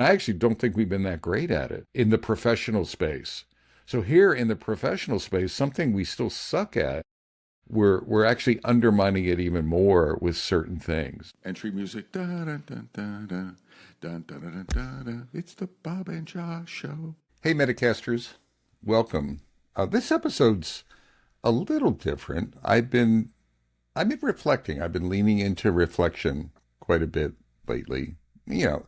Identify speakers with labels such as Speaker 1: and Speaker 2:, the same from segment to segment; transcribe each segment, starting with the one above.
Speaker 1: I actually don't think we've been that great at it in the professional space. So here in the professional space, something we still suck at, we're actually undermining it even more with certain things. Entry music. Da, da, da, da, da, da, da, da, da, da. It's the Bob and Josh Show. Hey, Metacasters, welcome. This episode's a little different. I've been reflecting. I've been leaning into reflection quite a bit lately.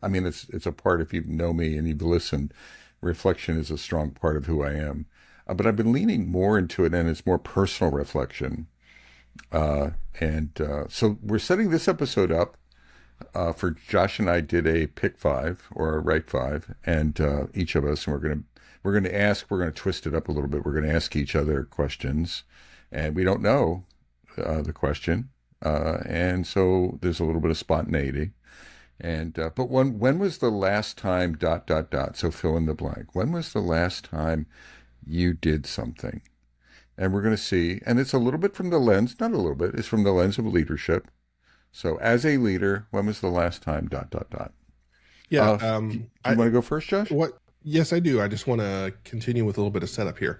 Speaker 1: I mean, it's a part, if you know me and you've listened, reflection is a strong part of who I am. But I've been leaning more into it, and it's more personal reflection. So we're setting this episode up for Josh and I did a pick five or a write five, and each of us, and we're going to twist it up a little bit. We're going to ask each other questions, and we don't know the question, and so there's a little bit of spontaneity. And but when was the last time dot dot dot? So fill in the blank. When was the last time you did something? And we're going to see, and it's a little bit from the lens, not a little bit, it's from the lens of leadership. So as a leader, when was the last time dot dot dot?
Speaker 2: Yeah.
Speaker 1: Do you want to go first, Josh?
Speaker 2: Yes, I do. I just want to continue with a little bit of setup here.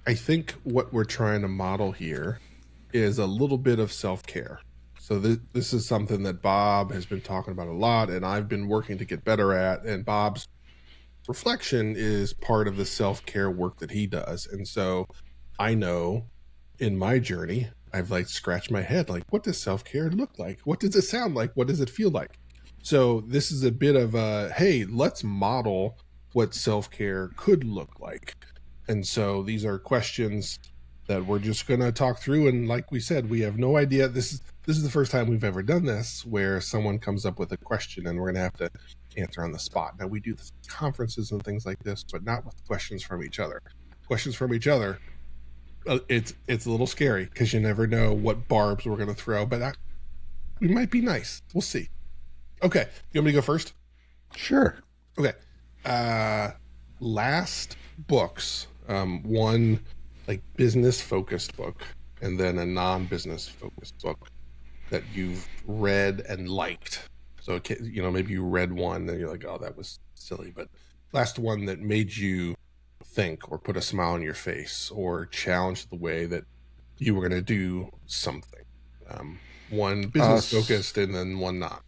Speaker 2: I think what we're trying to model here is a little bit of self-care. So this is something that Bob has been talking about a lot, and I've been working to get better at. And Bob's reflection is part of the self-care work that he does. And so I know in my journey, I've scratched my head, what does self-care look like? What does it sound like? What does it feel like? So this is a bit of hey, let's model what self-care could look like. And so these are questions that we're just going to talk through. And like we said, we have no idea. This is the first time we've ever done this, where someone comes up with a question and we're going to have to answer on the spot. Now, we do this at conferences and things like this, but not with questions from each other. Questions from each other, it's a little scary because you never know what barbs we're going to throw, but we might be nice. We'll see. Okay. You want me to go first?
Speaker 1: Sure.
Speaker 2: Okay. Last books, one business focused book and then a non-business focused book that you've read and liked. So, maybe you read one and you're like, oh, that was silly, but last one that made you think or put a smile on your face or challenge the way that you were going to do something. One business focused and then one not.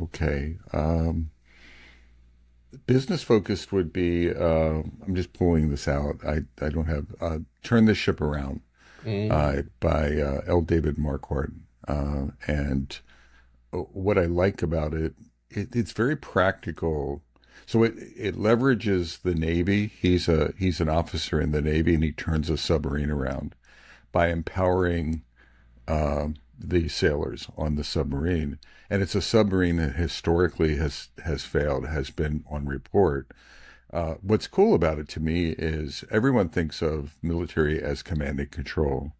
Speaker 1: Okay. Business focused would be, I'm just pulling this out. I don't have, Turn This Ship Around by L. David Marquardt. And what I like about it's very practical. So it leverages the Navy. He's an officer in the Navy, and he turns a submarine around by empowering the sailors on the submarine. And it's a submarine that historically has failed, has been on report. What's cool about it to me is everyone thinks of military as command and control.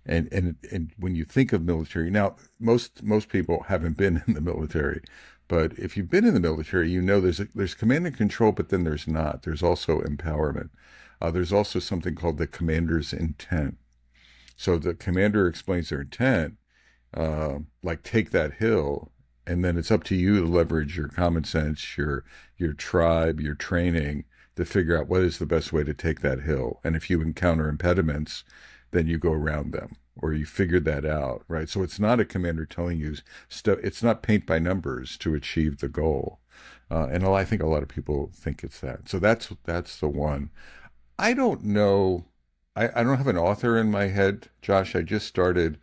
Speaker 1: And when you think of military, now most people haven't been in the military, but if you've been in the military, you know there's command and control, but then there's not. There's also empowerment. There's also something called the commander's intent. So the commander explains their intent, take that hill, and then it's up to you to leverage your common sense, your tribe, your training to figure out what is the best way to take that hill. And if you encounter impediments, then you go around them, or you figured that out, right? So it's not a commander telling you stuff. It's not paint by numbers to achieve the goal. And I think a lot of people think it's that. So that's the one. I don't know. I don't have an author in my head, Josh. I just started.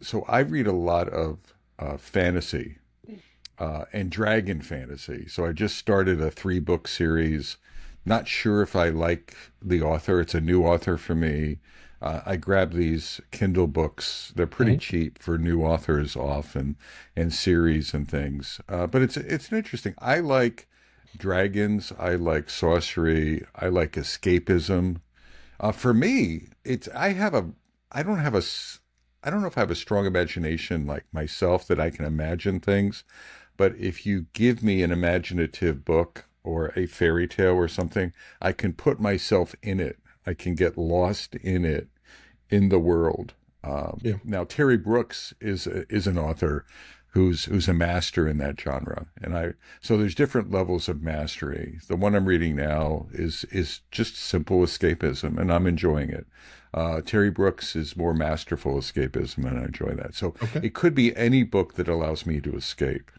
Speaker 1: So I read a lot of fantasy and dragon fantasy. So I just started a 3-book series. Not sure if I like the author. It's a new author for me. I grabbed these Kindle books. They're pretty cheap for new authors often, and series and things. But it's an interesting. I like dragons. I like sorcery. I like escapism. For me, I don't know if I have a strong imagination like myself that I can imagine things, but if you give me an imaginative book or a fairy tale or something, I can put myself in it. I can get lost in it, in the world. Now, Terry Brooks is an author who's a master in that genre. So there's different levels of mastery. The one I'm reading now is just simple escapism, and I'm enjoying it. Terry Brooks is more masterful escapism, and I enjoy that. So
Speaker 2: Okay.
Speaker 1: it could be any book that allows me to escape.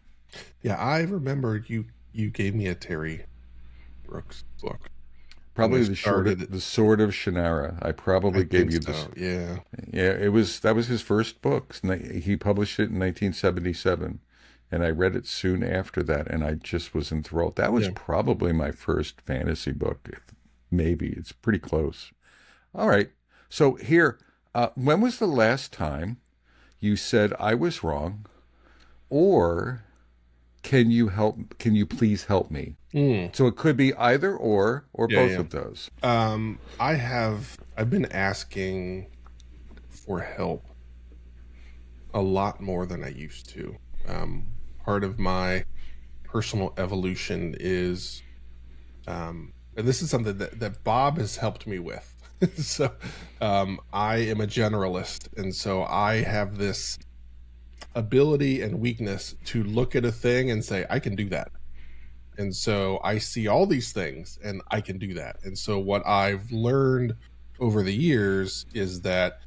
Speaker 2: Yeah, I remember you gave me a Terry Brooks book.
Speaker 1: Probably
Speaker 2: the
Speaker 1: Sword of Shannara. I probably gave you this.
Speaker 2: Yeah.
Speaker 1: Yeah, that was his first book. He published it in 1977, and I read it soon after that, and I just was enthralled. That was probably my first fantasy book. Maybe it's pretty close. All right. So here, when was the last time you said I was wrong, or can you please help me? So it could be either or both of those.
Speaker 2: I've been asking for help a lot more than I used to. Part of my personal evolution is, and this is something that Bob has helped me with. So I am a generalist, and so I have this ability and weakness to look at a thing and say, I can do that. And so I see all these things and I can do that. And so what I've learned over the years is that,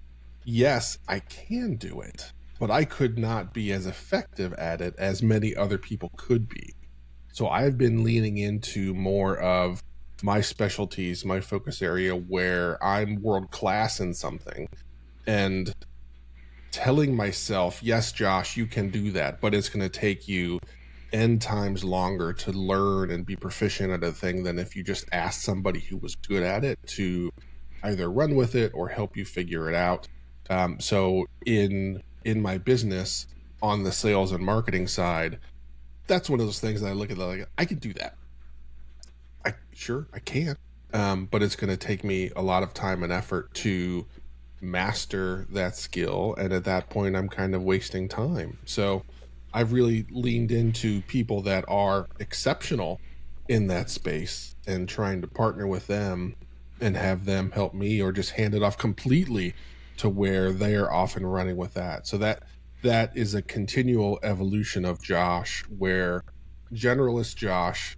Speaker 2: yes, I can do it, but I could not be as effective at it as many other people could be. So I've been leaning into more of my specialties, my focus area where I'm world class in something, and telling myself, yes, Josh, you can do that, but it's going to take you N times longer to learn and be proficient at a thing than if you just asked somebody who was good at it to either run with it or help you figure it out. So in my business, on the sales and marketing side, that's one of those things that I look at like, I can do that. I can. But it's going to take me a lot of time and effort to master that skill. And at that point, I'm kind of wasting time. So I've really leaned into people that are exceptional in that space and trying to partner with them and have them help me, or just hand it off completely to where they're off and running with that. So that is a continual evolution of Josh, where generalist Josh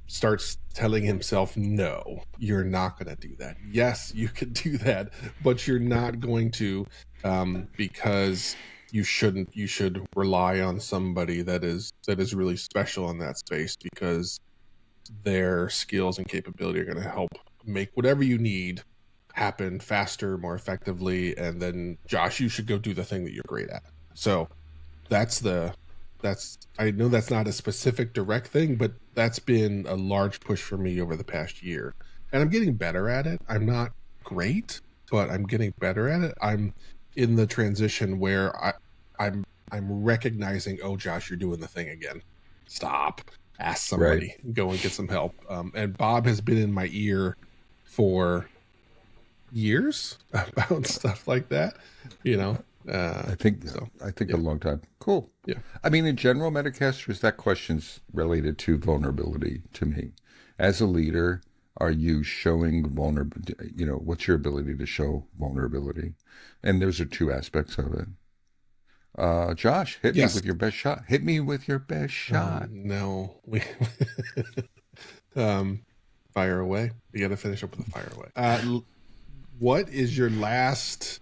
Speaker 2: starts telling himself, no, you're not going to do that. Yes, you could do that, but you're not going to, because you shouldn't. You should rely on somebody that is really special in that space, because their skills and capability are going to help make whatever you need happen faster, more effectively. And then, Josh, you should go do the thing that you're great at. So I know that's not a specific direct thing, but that's been a large push for me over the past year. And I'm getting better at it. I'm not great, but I'm getting better at it. I'm in the transition where I'm recognizing, oh, Josh, you're doing the thing again. Stop. Ask somebody. Right. Go and get some help. And Bob has been in my ear for years about stuff like that. I think
Speaker 1: a long time. Cool.
Speaker 2: Yeah.
Speaker 1: I mean, in general, Metacasters, that question's related to vulnerability to me. As a leader, are you showing vulnerability? What's your ability to show vulnerability? And those are two aspects of it. Josh, hit me with your best shot. Hit me with your best shot.
Speaker 2: No. Fire away. You got to finish up with the fire away. What is your last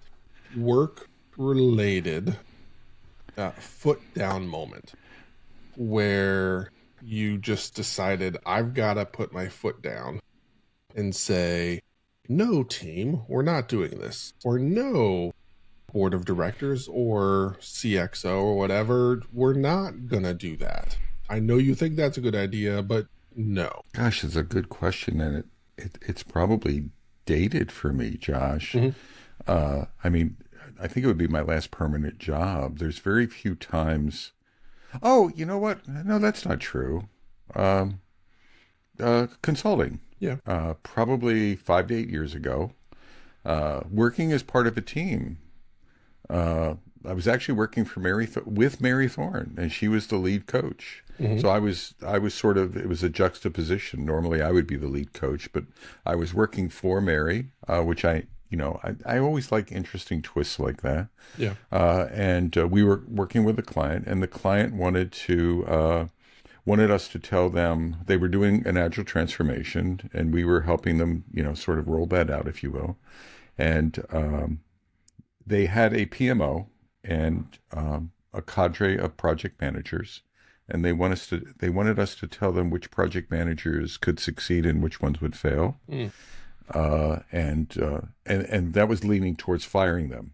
Speaker 2: work-related foot down moment where you just decided, I've got to put my foot down and say, no, team, we're not doing this, or no, board of directors or CXO or whatever, we're not going to do that. I know you think that's a good idea, but no.
Speaker 1: Gosh, it's a good question, and it's probably dated for me, Josh. Mm-hmm. I mean, I think it would be my last permanent job. There's very few times. Oh, you know what? No, that's not true. Consulting.
Speaker 2: Yeah.
Speaker 1: Probably 5 to 8 years ago. Working as part of a team. I was actually working for with Mary Thorne, and she was the lead coach. Mm-hmm. So I was sort of, it was a juxtaposition. Normally I would be the lead coach, but I was working for Mary, which I I always like interesting twists like that.
Speaker 2: Yeah.
Speaker 1: And we were working with a client, and the client wanted us to tell them they were doing an agile transformation, and we were helping them, sort of roll that out, if you will. And they had a PMO and a cadre of project managers, and they wanted us to tell them which project managers could succeed and which ones would fail.
Speaker 2: Mm.
Speaker 1: And that was leaning towards firing them.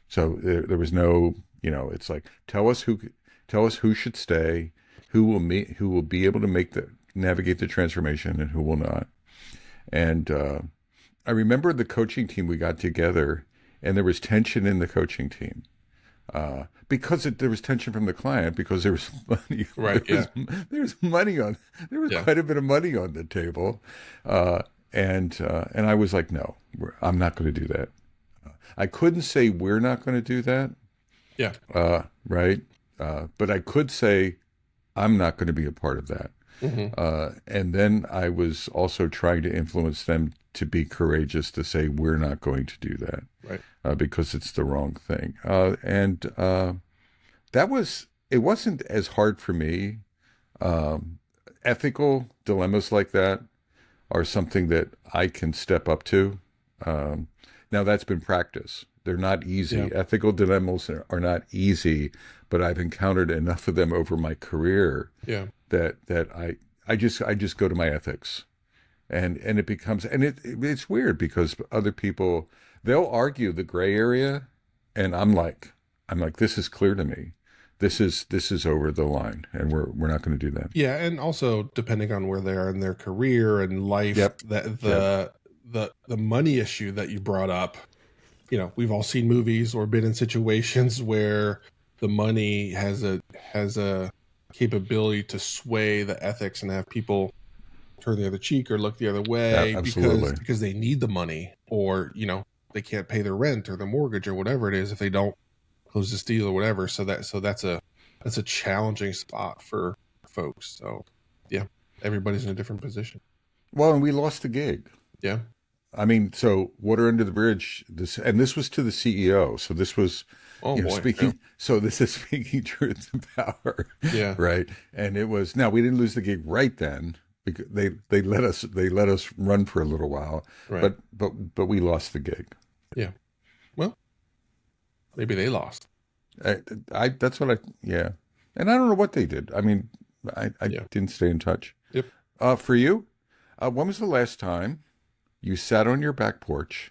Speaker 1: So there was no, it's like tell us who should stay, who will be able to navigate the transformation, and who will not. And I remember the coaching team, we got together, and there was tension in the coaching team. Because there was tension from the client, because there was money.
Speaker 2: Right.
Speaker 1: There was money there was quite a bit of money on the table. And I was like, no, I'm not going to do that. I couldn't say we're not going to do that.
Speaker 2: Yeah.
Speaker 1: Right. But I could say I'm not going to be a part of that.
Speaker 2: Mm-hmm.
Speaker 1: And then I was also trying to influence them to be courageous to say we're not going to do that.
Speaker 2: Right.
Speaker 1: Because it's the wrong thing. It wasn't as hard for me. Ethical dilemmas like that are something that I can step up to. Now that's been practice. They're not easy.
Speaker 2: Yeah.
Speaker 1: Ethical dilemmas are not easy, but I've encountered enough of them over my career
Speaker 2: Yeah.
Speaker 1: that I just go to my ethics, and it becomes, and it's weird because other people, they'll argue the gray area, and I'm like this is clear to me. This is over the line, and we're not going to do that.
Speaker 2: Yeah, and also depending on where they are in their career and life,
Speaker 1: Yep.
Speaker 2: that the money issue that you brought up, we've all seen movies or been in situations where the money has a capability to sway the ethics and have people turn the other cheek or look the other way because they need the money, or they can't pay their rent or their mortgage or whatever it is if they don't close this deal or whatever. So that's a challenging spot for folks. So yeah, everybody's in a different position.
Speaker 1: Well, and we lost the gig.
Speaker 2: Yeah.
Speaker 1: I mean, so water under the bridge. This was to the CEO. So this was, speaking. Yeah. So this is speaking truth to power.
Speaker 2: Yeah.
Speaker 1: Right. And it was. Now we didn't lose the gig right then, because they let us run for a little while.
Speaker 2: Right.
Speaker 1: But we lost the gig.
Speaker 2: Yeah. Well, maybe they lost.
Speaker 1: That's what yeah. And I don't know what they did. I mean, I didn't stay in touch.
Speaker 2: Yep.
Speaker 1: For you, when was the last time you sat on your back porch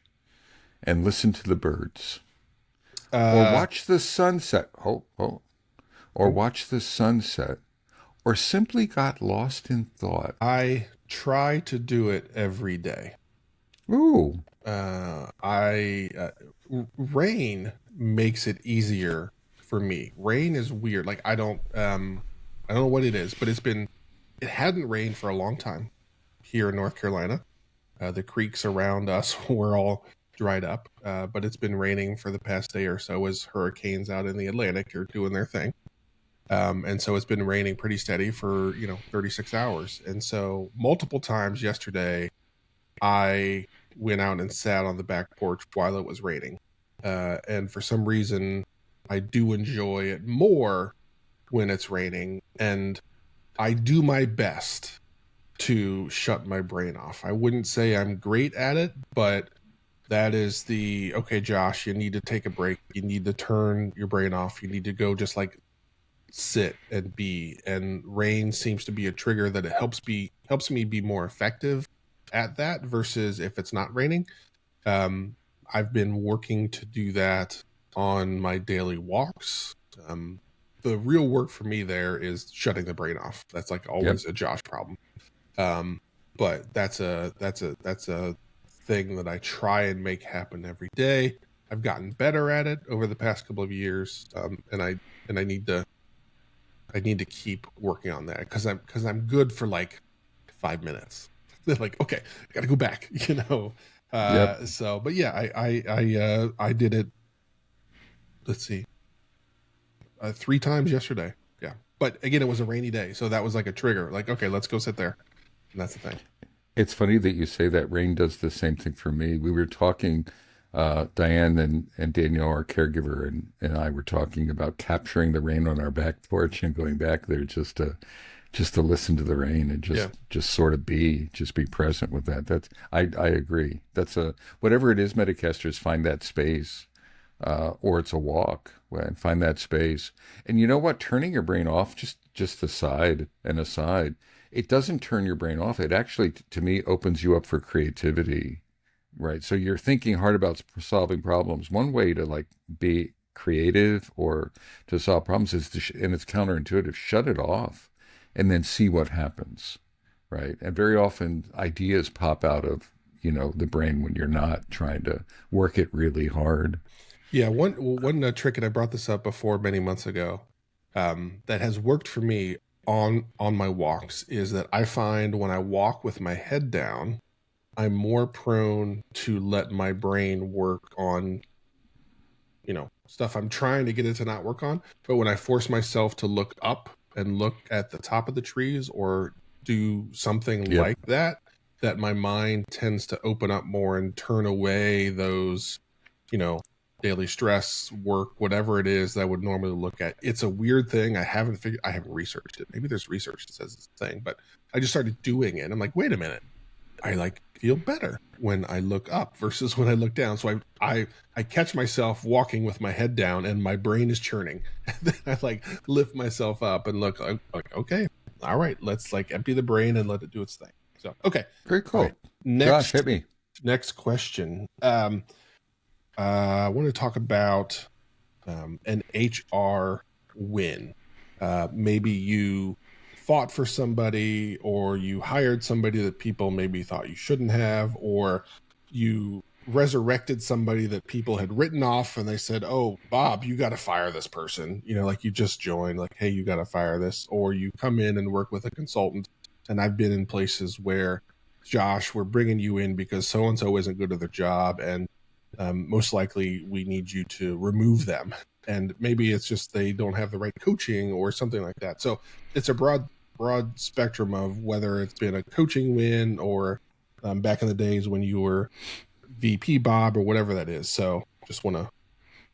Speaker 1: and listened to the birds, or watched the sunset? Or watched the sunset, or simply got lost in thought?
Speaker 2: I try to do it every day.
Speaker 1: Ooh.
Speaker 2: Rain makes it easier for me. Rain is weird. Like I don't know what it is, but it hadn't rained for a long time here in North Carolina. The creeks around us were all dried up, but it's been raining for the past day or so as hurricanes out in the Atlantic are doing their thing. And so it's been raining pretty steady for 36 hours. And so multiple times yesterday, I went out and sat on the back porch while it was raining. And for some reason, I do enjoy it more when it's raining. And I do my best to shut my brain off. I wouldn't say I'm great at it, but that is okay, Josh, you need to take a break. You need to turn your brain off. You need to go just like sit and be. And rain seems to be a trigger that it helps me be more effective at that versus if it's not raining. I've been working to do that on my daily walks. The real work for me there is shutting the brain off. That's like always a Josh problem. But that's a thing that I try and make happen every day. I've gotten better at it over the past couple of years. And I need to keep working on that because I'm good for like 5 minutes. They're like, okay, I got to go back, So, but yeah, I did it. Let's see, 3 times yesterday. Yeah. But again, it was a rainy day. So that was like a trigger, like, okay, let's go sit there. And that's the thing.
Speaker 1: It's funny that you say that. Rain does the same thing for me. We were talking Diane and Danielle, our caregiver, and I were talking about capturing the rain on our back porch and going back there just to listen to the rain and
Speaker 2: Yeah.
Speaker 1: just sort of just be present with that. That's I agree. That's a whatever it is, Metacasters, find that space, or it's a walk and find that space. And you know what? Turning your brain off just aside and aside, it doesn't turn your brain off. It actually, to me, opens you up for creativity. Right. So you're thinking hard about solving problems. One way to like be creative or to solve problems is and it's counterintuitive, shut it off and then see what happens. Right. And very often ideas pop out of, the brain when you're not trying to work it really hard.
Speaker 2: Yeah, one trick, and I brought this up before many months ago, that has worked for me on my walks is that I find when I walk with my head down, I'm more prone to let my brain work on, stuff I'm trying to get it to not work on. But when I force myself to look up and look at the top of the trees or do something
Speaker 1: Yep.
Speaker 2: like that, that my mind tends to open up more and turn away those, daily stress, work, whatever it is that I would normally look at. It's a weird thing. I haven't researched it. Maybe there's research that says it's a thing, but I just started doing it. I'm like, wait a minute. I feel better when I look up versus when I look down. So I catch myself walking with my head down and my brain is churning. And then I lift myself up and look like, okay, all right, let's empty the brain and let it do its thing. So, okay.
Speaker 1: Very cool.
Speaker 2: Right.
Speaker 1: Josh, hit me.
Speaker 2: Next question. I want to talk about an HR win. Maybe you fought for somebody, or you hired somebody that people maybe thought you shouldn't have, or you resurrected somebody that people had written off and they said, oh, Bob, you got to fire this person. You just joined, hey, you got to fire this. Or you come in and work with a consultant. And I've been in places where, Josh, we're bringing you in because so-and-so isn't good at their job. And most likely we need you to remove them. And maybe it's just they don't have the right coaching or something like that. So it's a broad spectrum of whether it's been a coaching win or back in the days when you were VP Bob or whatever that is. So just want to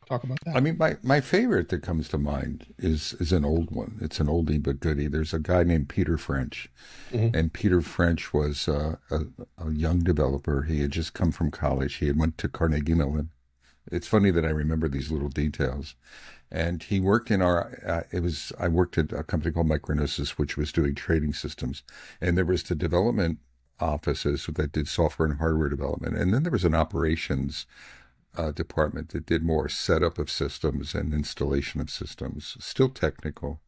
Speaker 2: talk about that.
Speaker 1: I mean, my favorite that comes to mind is an old one. It's an oldie but goodie. There's a guy named Peter French. Mm-hmm. And Peter French was a young developer. He had just come from college. He had went to Carnegie Mellon. It's funny that I remember these little details. And he worked in I worked at a company called Micronosis, which was doing trading systems. And there was the development offices that did software and hardware development. And then there was an operations department that did more setup of systems and installation of systems, still technical.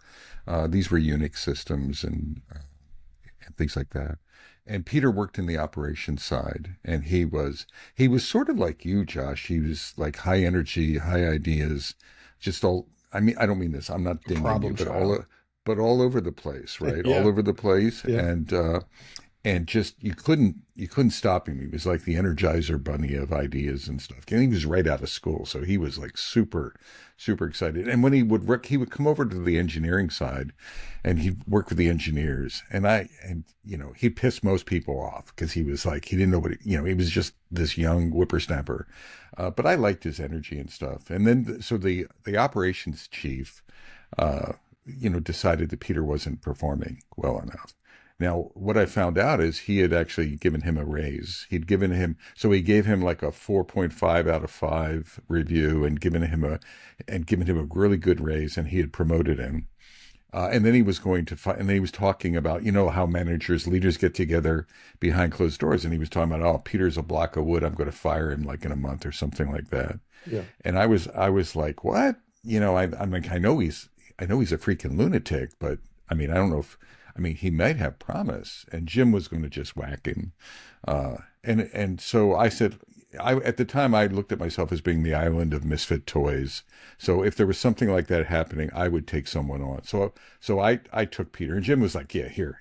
Speaker 1: These were Unix systems and things like that. And Peter worked in the operations side, and he was sort of like you, Josh. He was like high energy, high ideas, just all. I mean, I don't mean this. I'm not dinging you, but all over the place, right? Yeah. All over the place, yeah. And just you couldn't stop him. He was like the Energizer Bunny of ideas and stuff. And he was right out of school, so he was like super excited. And when he would work, he would come over to the engineering side, and he'd work with the engineers. And he pissed most people off because he was like he didn't know what he was just this young whippersnapper. But I liked his energy and stuff. And then so the operations chief, decided that Peter wasn't performing well enough. Now, what I found out is he had actually given him a raise. He gave him like a 4.5 out of 5 review and given him a really good raise, and he had promoted him. And then he was going to and then he was talking about, how leaders get together behind closed doors. And he was talking about, oh, Peter's a block of wood. I'm going to fire him like in a month or something like that. Yeah. And I was like, what? I'm like, I know he's a freaking lunatic, but I mean, I don't know if, he might have promise, and Jim was going to just whack him. And so I said, at the time I looked at myself as being the island of misfit toys. So if there was something like that happening, I would take someone on. So I took Peter, and Jim was like, yeah, here,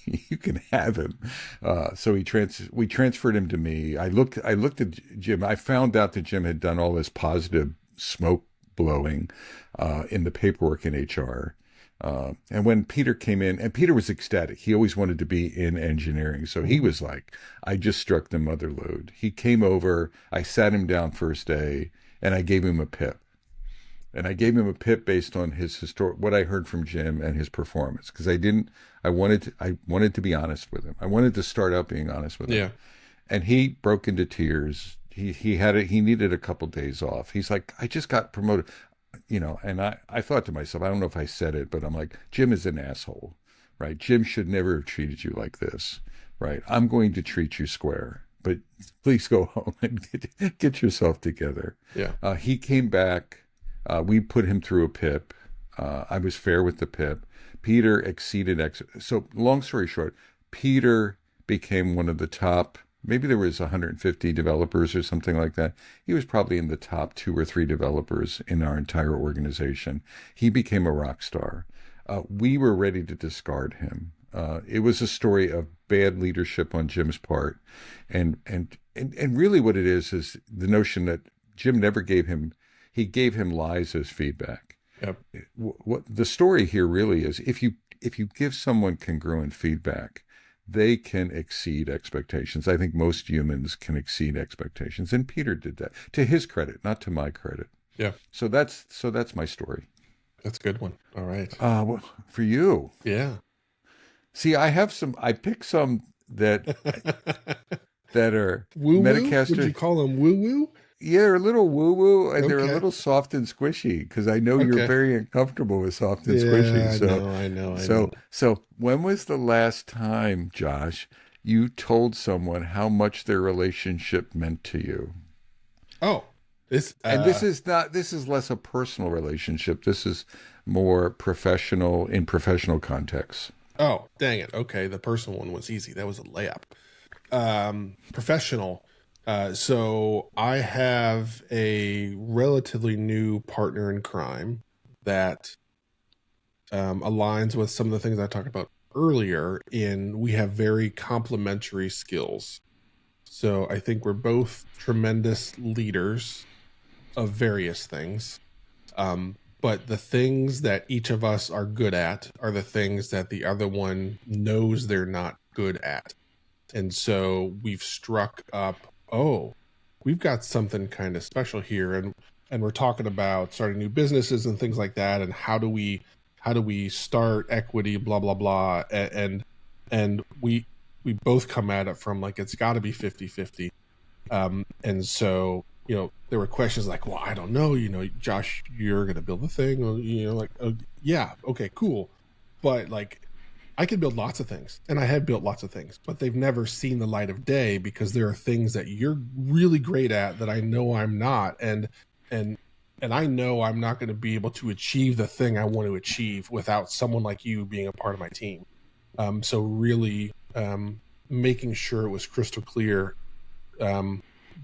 Speaker 1: you can have him. So we transferred him to me. I looked at Jim. I found out that Jim had done all this positive smoke blowing in the paperwork in HR. And when Peter came in, and Peter was ecstatic. He always wanted to be in engineering. So he was like, I just struck the mother lode. He came over, I sat him down first day, and I gave him a pip. And I gave him a pip based on what I heard from Jim and his performance. Because I wanted to be honest with him. I wanted to start out being honest with him.
Speaker 2: Yeah.
Speaker 1: And he broke into tears. He needed a couple days off. He's like, I just got promoted. And I thought to myself, I don't know if I said it, but I'm like, Jim is an asshole, right? Jim should never have treated you like this, right? I'm going to treat you square, but please go home and get yourself together.
Speaker 2: Yeah.
Speaker 1: He came back. We put him through a PIP. I was fair with the PIP. Peter exceeded. So long story short, Peter became one of the top. Maybe there was 150 developers or something like that. He was probably in the top 2 or 3 developers in our entire organization. He became a rock star. We were ready to discard him. It was a story of bad leadership on Jim's part, and really what it is the notion that Jim never gave him. He gave him lies as feedback.
Speaker 2: Yep.
Speaker 1: What the story here really is, if you give someone congruent feedback, they can exceed expectations. I think most humans can exceed expectations, and Peter did that, to his credit, not to my credit.
Speaker 2: Yeah.
Speaker 1: So that's my story.
Speaker 2: That's a good one. All right.
Speaker 1: Well, for you.
Speaker 2: Yeah.
Speaker 1: See, I picked some that are
Speaker 2: woo-woo?
Speaker 1: Metacasters.
Speaker 2: Would you call them woo-woo?
Speaker 1: Yeah, they're a little woo-woo, and they're a
Speaker 2: Okay.
Speaker 1: little soft and squishy, because I know you're very uncomfortable with soft and squishy.
Speaker 2: I know.
Speaker 1: So when was the last time, Josh, you told someone how much their relationship meant to you?
Speaker 2: Oh, this
Speaker 1: is less a personal relationship. This is more professional, in professional contexts.
Speaker 2: Oh, dang it. Okay, the personal one was easy. That was a layup. Professional. So I have a relatively new partner in crime that aligns with some of the things I talked about earlier. We have very complementary skills. So I think we're both tremendous leaders of various things. But the things that each of us are good at are the things that the other one knows they're not good at. And so we've struck up, we've got something kind of special here. And we're talking about starting new businesses and things like that. And how do we start equity, blah, blah, blah. And we both come at it from like, it's gotta be 50-50. And so, there were questions like, well, I don't know, Josh, you're going to build a thing, or, yeah, okay, cool. But like, I can build lots of things, and I have built lots of things, but they've never seen the light of day because there are things that you're really great at that I know I'm not. And I know I'm not going to be able to achieve the thing I want to achieve without someone like you being a part of my team. So really, making sure it was crystal clear,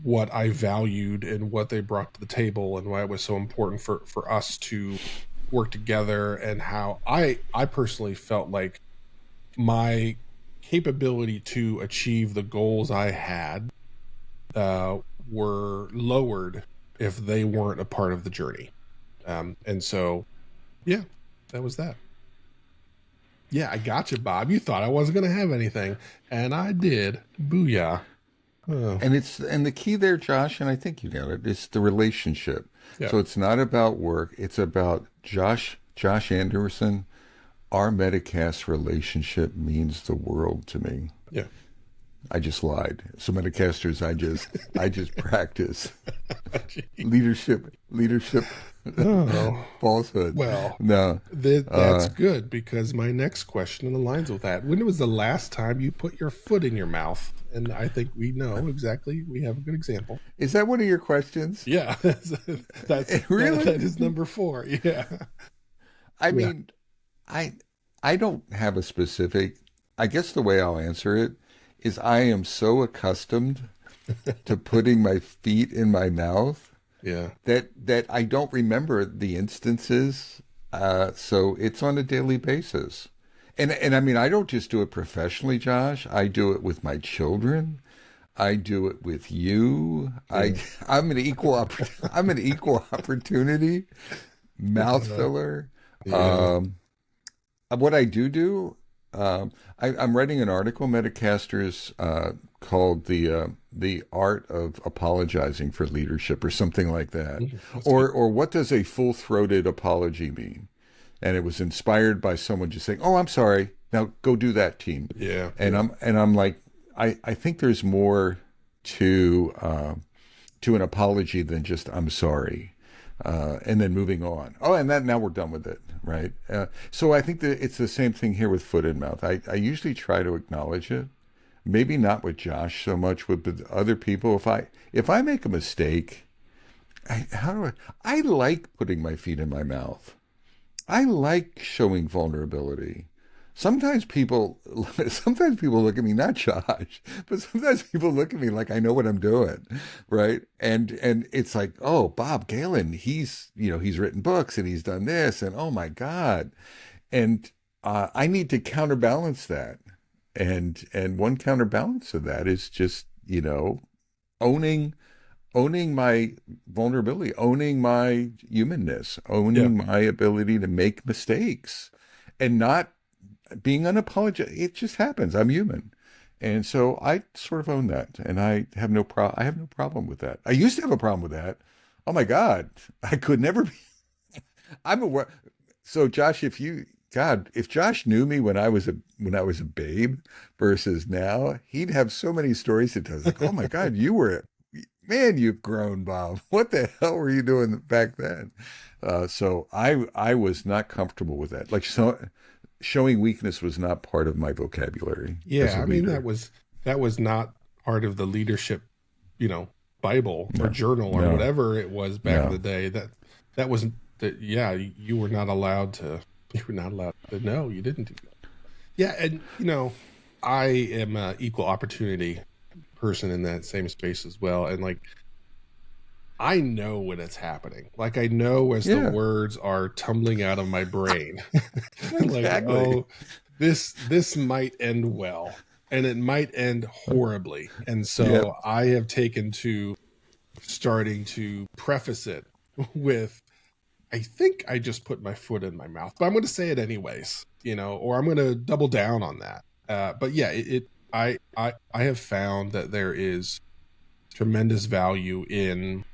Speaker 2: what I valued and what they brought to the table and why it was so important for us to work together, and how I personally felt like my capability to achieve the goals I had were lowered if they weren't a part of the journey. And so, yeah, that was that. Yeah, I got you, Bob. You thought I wasn't going to have anything, and I did. Booyah. Oh.
Speaker 1: And the key there, Josh, and I think you got it, it's the relationship. Yeah. So it's not about work. It's about Josh Anderson. Our Metacast relationship means the world to me.
Speaker 2: Yeah.
Speaker 1: I just lied. So Metacasters, I just practice leadership, falsehood.
Speaker 2: Well,
Speaker 1: no,
Speaker 2: that's good, because my next question aligns with that. When was the last time you put your foot in your mouth? And I think we know exactly. We have a good example.
Speaker 1: Is that one of your questions?
Speaker 2: Yeah, that's
Speaker 1: really
Speaker 2: that is number 4. Yeah.
Speaker 1: I mean, I don't have a specific. I guess the way I'll answer it is I am so accustomed to putting my feet in my mouth, that I don't remember the instances. So it's on a daily basis. And I mean, I don't just do it professionally, Josh. I do it with my children. I do it with you. I'm an equal opportunity mouth filler. what I do, I'm writing an article, Metacasters, called the art of apologizing for leadership or something like that,
Speaker 2: That's good.
Speaker 1: or what does a full-throated apology mean? And it was inspired by someone just saying, "Oh, I'm sorry. Now go do that, team."
Speaker 2: Yeah,
Speaker 1: And
Speaker 2: yeah.
Speaker 1: I'm like, I think there's more to to an apology than just "I'm sorry." And then moving on. Oh, and that now we're done with it, right? So I think that it's the same thing here with foot and mouth. I usually try to acknowledge it. Maybe not with Josh so much, with other people. If I make a mistake, how do I like putting my feet in my mouth. I like showing vulnerability. Sometimes people, sometimes people look at me, not Josh, but sometimes people look at me like I know what I'm doing, right? And it's like, oh, Bob Galen, he's written books and he's done this, and oh my God, and I need to counterbalance that, and one counterbalance of that is just owning owning my vulnerability, owning my humanness,
Speaker 2: Yeah.
Speaker 1: owning my ability to make mistakes, and not being unapologetic. It just happens. I'm human. And so I sort of own that, and I have no problem with that. I used to have a problem with that. Oh my God, I could never be. I'm aware. So Josh, if Josh knew me when I was a babe versus now, he'd have so many stories to tell. He's like, oh my God, man, you've grown, Bob. What the hell were you doing back then? So I was not comfortable with that. Like, so showing weakness was not part of my vocabulary as
Speaker 2: Yeah,
Speaker 1: a
Speaker 2: I mean
Speaker 1: leader.
Speaker 2: that was not part of the leadership, you know, Bible or
Speaker 1: No,
Speaker 2: journal or
Speaker 1: no,
Speaker 2: whatever it was back in the
Speaker 1: no.
Speaker 2: day. That wasn't that. Yeah, you were not allowed to. You were not allowed to. No, you didn't do that. Yeah, and I am a equal opportunity person in that same space as well, and like I know when it's happening. Like I know as the
Speaker 1: Yeah,
Speaker 2: words are tumbling out of my brain. Like,
Speaker 1: exactly.
Speaker 2: oh, this might end well and it might end horribly. And
Speaker 1: Yeah.
Speaker 2: so I have taken to starting to preface it with I think I just put my foot in my mouth, but I'm going to say it anyways, or I'm going to double down on that. But yeah, I have found that there is tremendous value in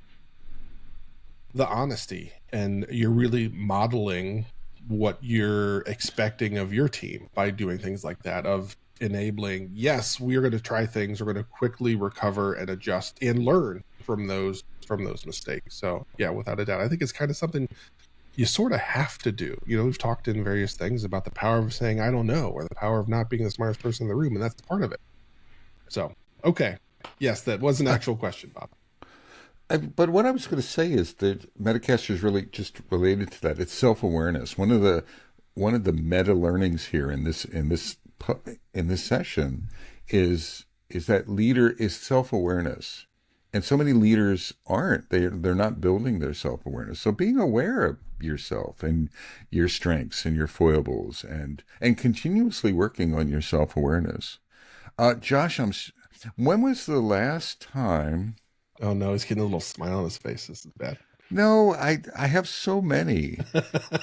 Speaker 2: the honesty, and you're really modeling what you're expecting of your team by doing things like that, of enabling, yes, we're going to try things, we're going to quickly recover and adjust and learn from those mistakes. So yeah, without a doubt, I think it's kind of something you sort of have to do. We've talked in various things about the power of saying I don't know, or the power of not being the smartest person in the room, and that's part of it. So okay, yes, that was an actual question, Bob.
Speaker 1: But what I was going to say is that Metacaster is really just related to that. It's self-awareness. One of the meta learnings here in this session is that leader is self-awareness, and so many leaders aren't. They're not building their self-awareness. So being aware of yourself and your strengths and your foibles, and continuously working on your self-awareness. Josh, when was the last time?
Speaker 2: Oh no, he's getting a little smile on his face. This is bad.
Speaker 1: No, I have so many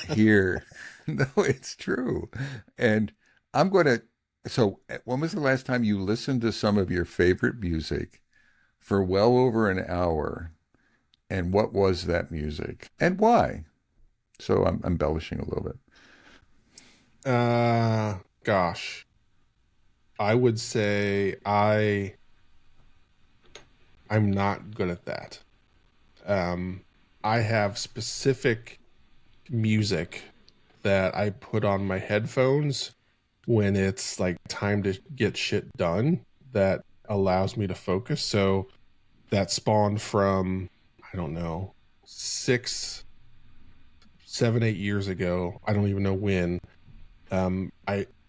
Speaker 1: here. No, it's true. And I'm going to. So, when was the last time you listened to some of your favorite music for well over an hour? And what was that music and why? So, I'm embellishing a little bit.
Speaker 2: Gosh, I would say I'm not good at that. Um, I have specific music that I put on my headphones when it's like time to get shit done that allows me to focus. So that spawned from, I don't know, 6, 7, 8 years ago. I don't even know when.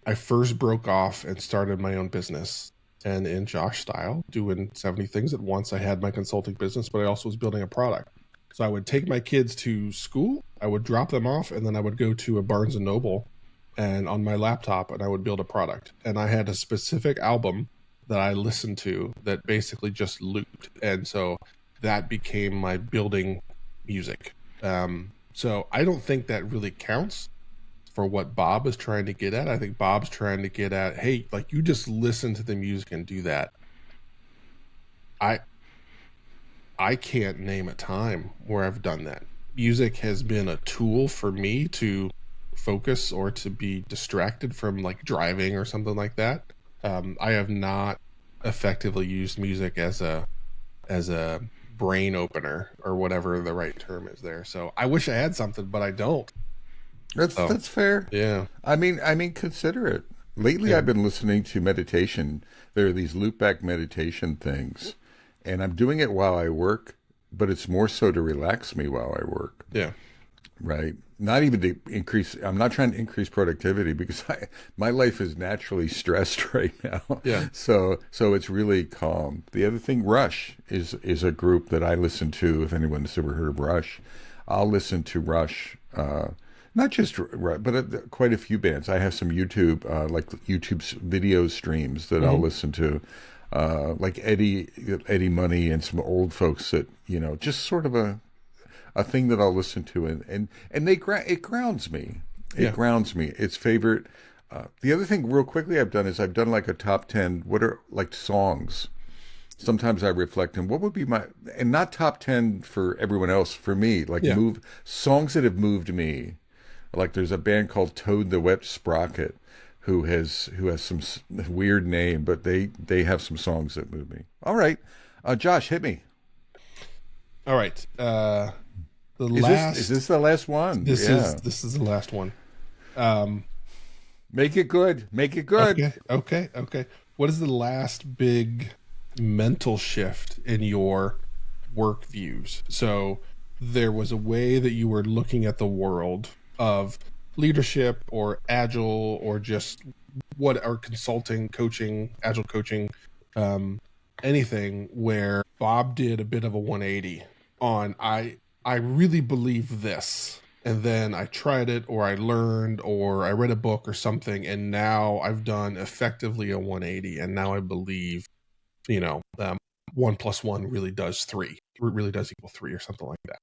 Speaker 2: I first broke off and started my own business. And in Josh style, doing 70 things at once. I had my consulting business, but I also was building a product. So I would take my kids to school, I would drop them off, and then I would go to a Barnes and Noble and on my laptop, and I would build a product. And I had a specific album that I listened to that basically just looped. And so that became my building music. So I don't think that really counts for what Bob is trying to get at. I think Bob's trying to get at, hey, like, you just listen to the music and do that. I can't name a time where I've done that. Music has been a tool for me to focus or to be distracted from like driving or something like that. I have not effectively used music as a brain opener or whatever the right term is there. So I wish I had something, but I don't.
Speaker 1: That's fair.
Speaker 2: Yeah.
Speaker 1: I mean, consider it. Lately,
Speaker 2: Yeah.
Speaker 1: I've been listening to meditation. There are these loopback meditation things, and I'm doing it while I work, but it's more so to relax me while I work,
Speaker 2: Yeah.
Speaker 1: right? Not even to increase. I'm not trying to increase productivity because my life is naturally stressed right now.
Speaker 2: Yeah.
Speaker 1: So it's really calm. The other thing, Rush is a group that I listen to. If anyone's ever heard of Rush, I'll listen to Rush. Not just but quite a few bands. I have some YouTube, like YouTube video streams that I'll listen to, like Eddie Money and some old folks that just sort of a thing that I'll listen to, and it grounds me. It grounds me. It's favorite. The other thing, real quickly, I've done like a top 10. What are like songs? Sometimes I reflect on what would be and not top 10 for everyone else. For me, like songs that have moved me. Like there's a band called Toad the Wet Sprocket, who has some weird name, but they have some songs that move me. All right, Josh, hit me.
Speaker 2: All right. Is
Speaker 1: this the last one?
Speaker 2: This is the last one.
Speaker 1: Make it good. Make it good.
Speaker 2: Okay. What is the last big mental shift in your work views? So there was a way that you were looking at the world of leadership or agile or just consulting, coaching, agile coaching, anything, where Bob did a bit of a 180 on I really believe this, and then I tried it, or I learned, or I read a book or something, and now I've done effectively a 180, and now I believe 1 + 1 really does 3. It really does equal 3 or something like that.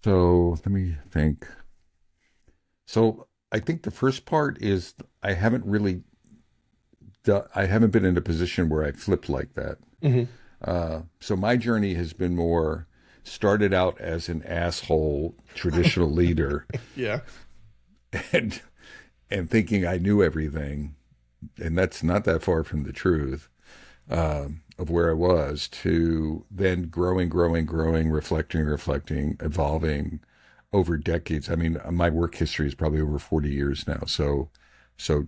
Speaker 1: So let me think. So I think the first part is I haven't been in a position where I flipped like that. So my journey has been more started out as an asshole traditional leader, and thinking I knew everything, and that's not that far from the truth of where I was, to then growing, reflecting, evolving over decades. I mean, my work history is probably over 40 years now. So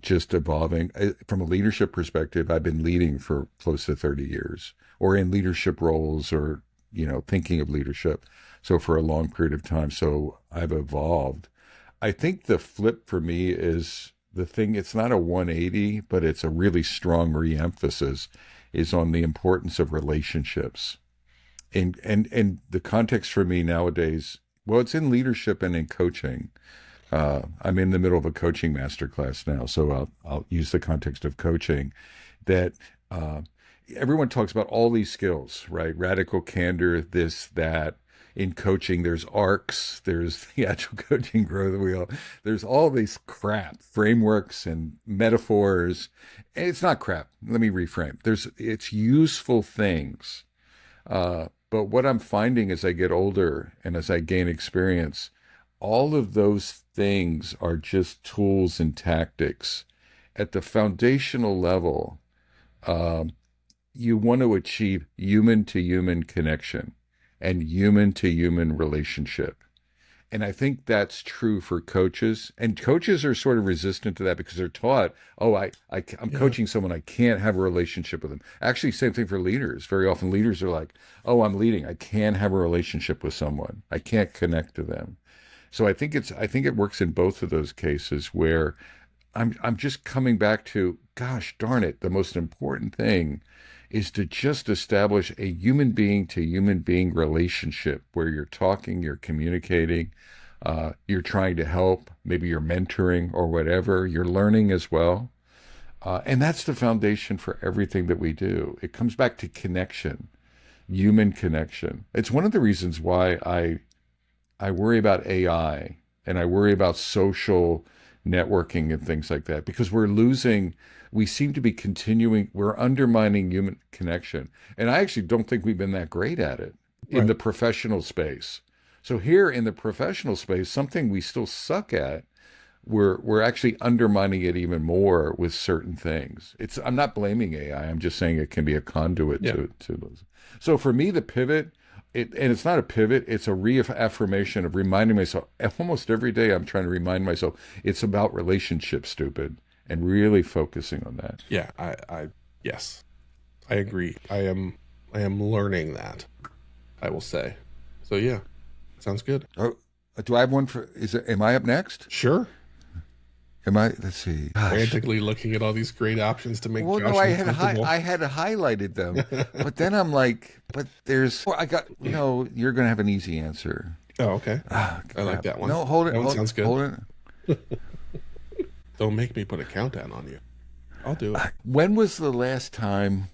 Speaker 1: just evolving from a leadership perspective. I've been leading for close to 30 years, or in leadership roles, or thinking of leadership. So for a long period of time. So I've evolved. I think the flip for me is the thing. It's not a 180, but it's a really strong reemphasis is on the importance of relationships. And the context for me nowadays, well, it's in leadership and in coaching. I'm in the middle of a coaching masterclass now, so I'll use the context of coaching. That everyone talks about all these skills, right? Radical candor, this, that. In coaching, there's ARCs, there's the Agile Coaching Growth Wheel, there's all these crap frameworks and metaphors. And it's not crap. Let me reframe. It's useful things. But what I'm finding as I get older and as I gain experience, all of those things are just tools and tactics. At the foundational level, you want to achieve human-to-human connection and human-to-human relationship. And I think that's true for coaches. And coaches are sort of resistant to that because they're taught, I'm coaching someone, I can't have a relationship with them. Actually, same thing for leaders. Very often leaders are like, I'm leading, I can't have a relationship with someone. I can't connect to them. So I think it works in both of those cases, where I'm just coming back to, gosh darn it, the most important thing is to just establish a human being to human being relationship where you're talking, you're communicating, you're trying to help, maybe you're mentoring or whatever, you're learning as well. And that's the foundation for everything that we do. It comes back to connection, human connection. It's one of the reasons why I worry about AI, and I worry about social networking and things like that, because we seem to be we're undermining human connection. And I actually don't think we've been that great at it in
Speaker 2: Right.
Speaker 1: the professional space. So here in the professional space, something we still suck at, we're actually undermining it even more with certain things. I'm not blaming AI. I'm just saying it can be a conduit
Speaker 2: Yeah.
Speaker 1: to those. So for me, the pivot, and it's not a pivot, it's a reaffirmation of reminding myself. Almost every day, I'm trying to remind myself it's about relationships, stupid, and really focusing on that.
Speaker 2: Yeah. Yes, I agree. I am learning that, I will say. So yeah, sounds good.
Speaker 1: Oh, do I have one am I up next?
Speaker 2: Sure.
Speaker 1: Let's see. Gosh.
Speaker 2: Frantically looking at all these great options to make
Speaker 1: Well,
Speaker 2: Josh
Speaker 1: no,
Speaker 2: uncomfortable.
Speaker 1: I had highlighted them, but then I'm like, you're going to have an easy answer.
Speaker 2: Oh, okay.
Speaker 1: Ah,
Speaker 2: I like that one.
Speaker 1: No, hold it.
Speaker 2: That one sounds good.
Speaker 1: Hold it.
Speaker 2: Don't make me put a countdown on you. I'll do it.
Speaker 1: When was the last time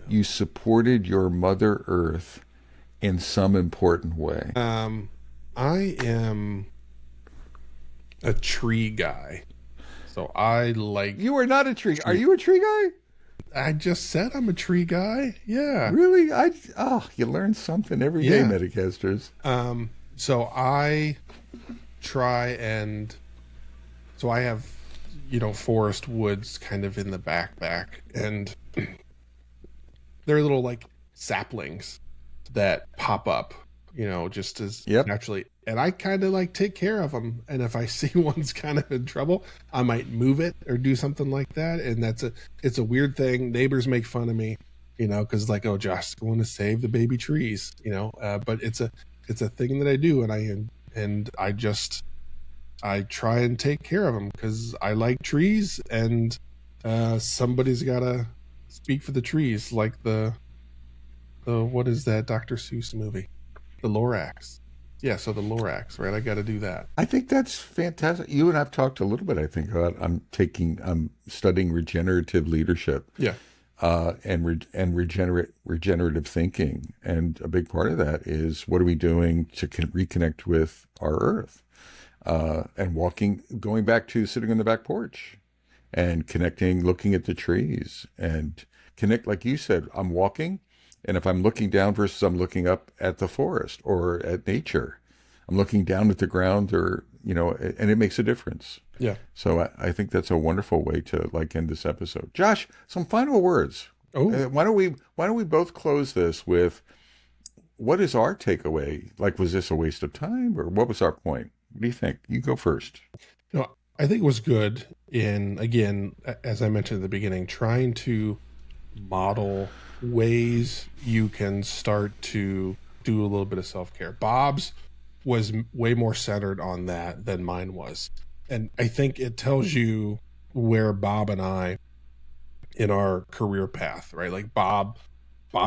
Speaker 1: you supported your Mother Earth in some important way?
Speaker 2: I am a tree guy. So I like.
Speaker 1: You are not a tree. Are you a tree guy?
Speaker 2: I just said I'm a tree guy. Yeah.
Speaker 1: Really? You learn something every day,
Speaker 2: Yeah.
Speaker 1: Metacasters.
Speaker 2: So I try and. So I have, forest woods kind of in the back, and they're little like saplings that pop up, just as
Speaker 1: Yep.
Speaker 2: naturally. And I kind of like take care of them. And if I see one's kind of in trouble, I might move it or do something like that. And it's a weird thing. Neighbors make fun of me, because like, oh, Josh is going to save the baby trees, but it's a thing that I do. And I try and take care of them because I like trees, and somebody's got to speak for the trees, like the what is that Dr. Seuss movie? The Lorax. Yeah, so the Lorax, right? I got to do that.
Speaker 1: I think that's fantastic. You and I've talked a little bit, I think, about I'm studying regenerative leadership.
Speaker 2: Yeah.
Speaker 1: And regenerative thinking. And a big part of that is what are we doing to reconnect with our earth? And going back to sitting on the back porch and connecting, looking at the trees and connect, like you said, I'm walking. And if I'm looking down versus I'm looking up at the forest or at nature, I'm looking down at the ground and it makes a difference.
Speaker 2: Yeah.
Speaker 1: So I think that's a wonderful way to end this episode. Josh, some final words.
Speaker 2: Oh.
Speaker 1: Why don't we both close this with what is our takeaway? Like, was this a waste of time or what was our point? What do you think? You go first.
Speaker 2: I think it was good in, again, as I mentioned at the beginning, trying to model ways you can start to do a little bit of self-care. Bob's was way more centered on that than mine was. And I think it tells you where Bob and I in our career path, right? Like Bob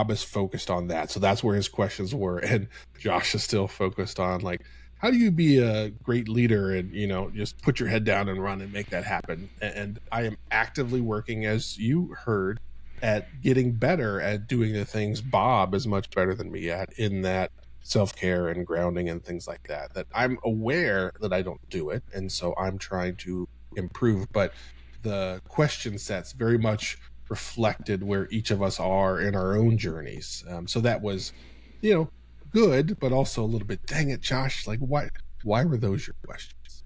Speaker 2: is focused on that. So that's where his questions were. And Josh is still focused on like, how do you be a great leader and, just put your head down and run and make that happen? And I am actively working, as you heard, at getting better at doing the things Bob is much better than me at, in that self-care and grounding and things like that I'm aware that I don't do it. And so I'm trying to improve, but the question sets very much reflected where each of us are in our own journeys. So that was, good, but also a little bit, dang it, Josh, like why were those your questions?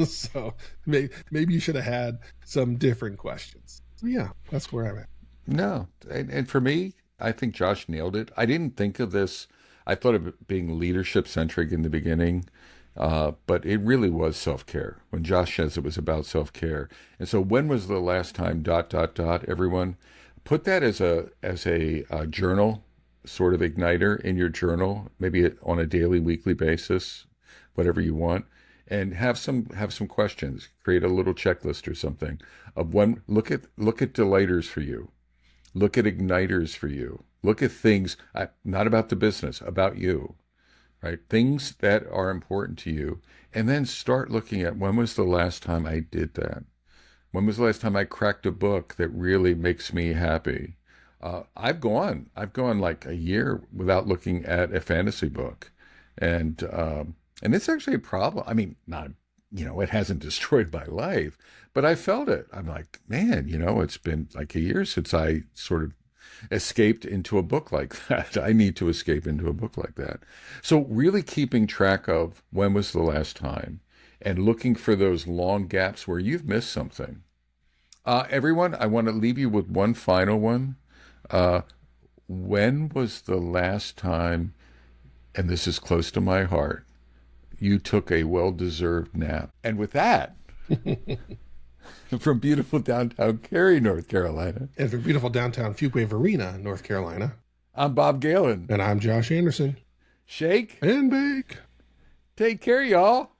Speaker 2: So maybe you should have had some different questions. So yeah, that's where I'm at.
Speaker 1: No. And for me, I think Josh nailed it. I didn't think of this. I thought of it being leadership centric in the beginning, but it really was self-care. When Josh says it was about self-care. And so when was the last time ... everyone put that as a journal sort of igniter in your journal, maybe on a daily, weekly basis, whatever you want, and have some questions. Create a little checklist or something of when look at delighters for you. Look at igniters for you. Look at things, not about the business, about you, right? Things that are important to you. And then start looking at when was the last time I did that? When was the last time I cracked a book that really makes me happy? I've gone like a year without looking at a fantasy book. And it's actually a problem. I mean, it hasn't destroyed my life, but I felt it. I'm like, man, it's been like a year since I sort of escaped into a book like that. I need to escape into a book like that. So really keeping track of when was the last time and looking for those long gaps where you've missed something. Everyone, I want to leave you with one final one. When was the last time, and this is close to my heart, you took a well-deserved nap? And with that, from beautiful downtown Cary, North Carolina.
Speaker 2: And from beautiful downtown Fuquay Varina, North Carolina.
Speaker 1: I'm Bob Galen.
Speaker 2: And I'm Josh Anderson.
Speaker 1: Shake
Speaker 2: and bake.
Speaker 1: Take care, y'all.